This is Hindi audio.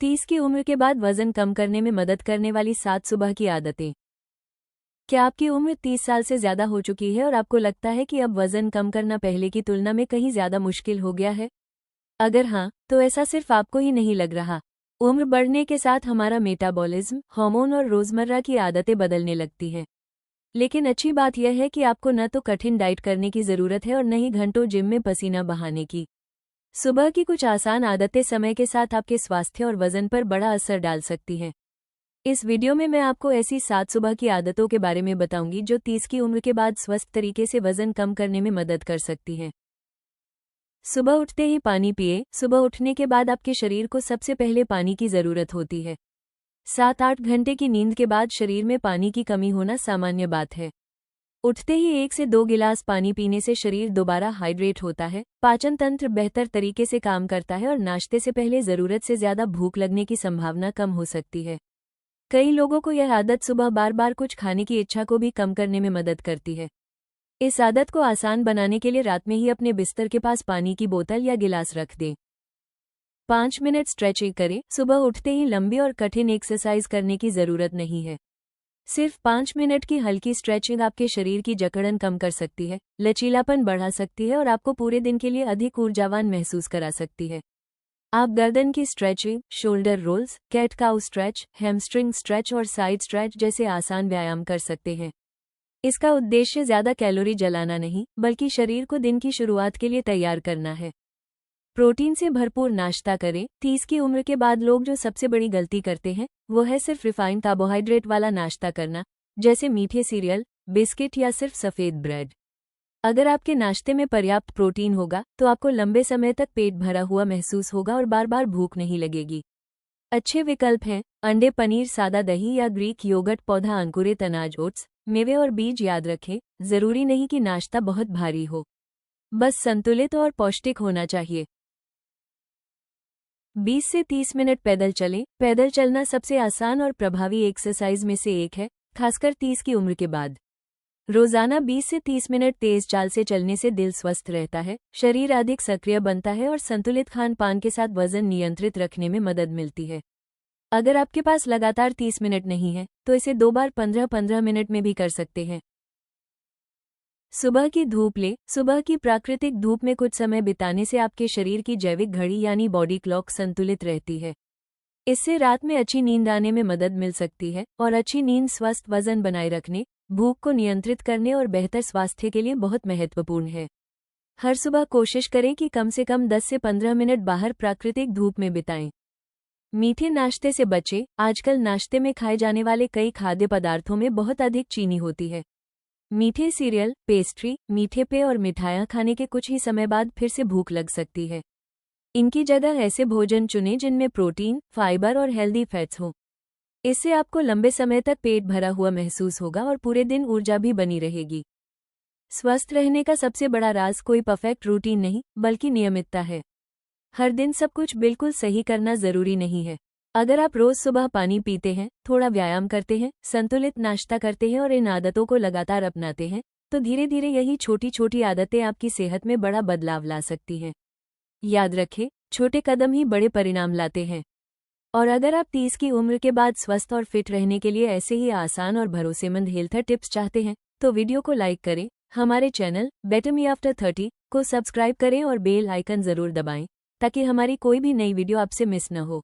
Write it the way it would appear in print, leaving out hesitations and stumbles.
30 की उम्र के बाद वजन कम करने में मदद करने वाली 7 सुबह की आदतें। क्या आपकी उम्र 30 साल से ज्यादा हो चुकी है और आपको लगता है कि अब वजन कम करना पहले की तुलना में कहीं ज्यादा मुश्किल हो गया है? अगर हाँ, तो ऐसा सिर्फ आपको ही नहीं लग रहा। उम्र बढ़ने के साथ हमारा मेटाबॉलिज्म, हार्मोन और रोजमर्रा की आदतें बदलने लगती हैं। लेकिन अच्छी बात यह है कि आपको न तो कठिन डाइट करने की जरूरत है और न ही घंटों जिम में पसीना बहाने की। सुबह की कुछ आसान आदतें समय के साथ आपके स्वास्थ्य और वजन पर बड़ा असर डाल सकती हैं। इस वीडियो में मैं आपको ऐसी 7 सुबह की आदतों के बारे में बताऊंगी जो 30 की उम्र के बाद स्वस्थ तरीके से वजन कम करने में मदद कर सकती हैं। सुबह उठते ही पानी पिए। सुबह उठने के बाद आपके शरीर को सबसे पहले पानी की जरूरत होती है। 7-8 घंटे की नींद के बाद शरीर में पानी की कमी होना सामान्य बात है। उठते ही 1 से 2 गिलास पानी पीने से शरीर दोबारा हाइड्रेट होता है, पाचन तंत्र बेहतर तरीके से काम करता है और नाश्ते से पहले जरूरत से ज्यादा भूख लगने की संभावना कम हो सकती है। कई लोगों को यह आदत सुबह बार बार कुछ खाने की इच्छा को भी कम करने में मदद करती है। इस आदत को आसान बनाने के लिए रात में ही अपने बिस्तर के पास पानी की बोतल या गिलास रख दें। 5 मिनट स्ट्रेचिंग करें। सुबह उठते ही लंबी और कठिन एक्सरसाइज करने की जरूरत नहीं है। सिर्फ 5 मिनट की हल्की स्ट्रेचिंग आपके शरीर की जकड़न कम कर सकती है, लचीलापन बढ़ा सकती है और आपको पूरे दिन के लिए अधिक ऊर्जावान महसूस करा सकती है। आप गर्दन की stretching, shoulder rolls, cat cow stretch, hamstring stretch और साइड स्ट्रेच जैसे आसान व्यायाम कर सकते हैं। इसका उद्देश्य ज्यादा कैलोरी जलाना नहीं, बल्कि शरीर को दिन की शुरुआत के लिए तैयार करना है। प्रोटीन से भरपूर नाश्ता करें। 30 की उम्र के बाद लोग जो सबसे बड़ी गलती करते हैं वो है सिर्फ रिफाइंड कार्बोहाइड्रेट वाला नाश्ता करना, जैसे मीठे सीरियल, बिस्किट या सिर्फ सफ़ेद ब्रेड। अगर आपके नाश्ते में पर्याप्त प्रोटीन होगा तो आपको लंबे समय तक पेट भरा हुआ महसूस होगा और बार बार भूख नहीं लगेगी। अच्छे विकल्प हैं अंडे, पनीर, सादा दही या ग्रीक योगर्ट, पौधा अंकुरित अनाज, ओट्स, मेवे और बीज। याद रखें, जरूरी नहीं कि नाश्ता बहुत भारी हो, बस संतुलित और पौष्टिक होना चाहिए। 20 से 30 मिनट पैदल चलें। पैदल चलना सबसे आसान और प्रभावी एक्सरसाइज में से एक है, खासकर 30 की उम्र के बाद। रोजाना 20 से 30 मिनट तेज चाल से चलने से दिल स्वस्थ रहता है, शरीर अधिक सक्रिय बनता है और संतुलित खान पान के साथ वजन नियंत्रित रखने में मदद मिलती है। अगर आपके पास लगातार 30 मिनट नहीं है तो इसे 2 बार 15-15 मिनट में भी कर सकते हैं। सुबह की धूप ले। सुबह की प्राकृतिक धूप में कुछ समय बिताने से आपके शरीर की जैविक घड़ी यानी बॉडी क्लॉक संतुलित रहती है। इससे रात में अच्छी नींद आने में मदद मिल सकती है और अच्छी नींद स्वस्थ वजन बनाए रखने, भूख को नियंत्रित करने और बेहतर स्वास्थ्य के लिए बहुत महत्वपूर्ण है। हर सुबह कोशिश करें कि कम से कम 10 से 15 मिनट बाहर प्राकृतिक धूप में बिताएं। मीठे नाश्ते से बचें। आजकल नाश्ते में खाए जाने वाले कई खाद्य पदार्थों में बहुत अधिक चीनी होती है। मीठे सीरियल, पेस्ट्री, मीठे पेय और मिठाइयाँ खाने के कुछ ही समय बाद फिर से भूख लग सकती है। इनकी जगह ऐसे भोजन चुनें जिनमें प्रोटीन, फाइबर और हेल्दी फैट्स हों। इससे आपको लंबे समय तक पेट भरा हुआ महसूस होगा और पूरे दिन ऊर्जा भी बनी रहेगी। स्वस्थ रहने का सबसे बड़ा राज कोई परफेक्ट रूटीन नहीं, बल्कि नियमितता है। हर दिन सब कुछ बिल्कुल सही करना जरूरी नहीं है। अगर आप रोज सुबह पानी पीते हैं, थोड़ा व्यायाम करते हैं, संतुलित नाश्ता करते हैं और इन आदतों को लगातार अपनाते हैं, तो धीरे धीरे यही छोटी छोटी आदतें आपकी सेहत में बड़ा बदलाव ला सकती हैं। याद रखें, छोटे कदम ही बड़े परिणाम लाते हैं। और अगर आप 30 की उम्र के बाद स्वस्थ और फिट रहने के लिए ऐसे ही आसान और भरोसेमंद हेल्थ टिप्स चाहते हैं, तो वीडियो को लाइक करें, हमारे चैनल बेटर मी आफ्टर 30 को सब्सक्राइब करें और बेल आइकन जरूर दबाएं, ताकि हमारी कोई भी नई वीडियो आपसे मिस न हो।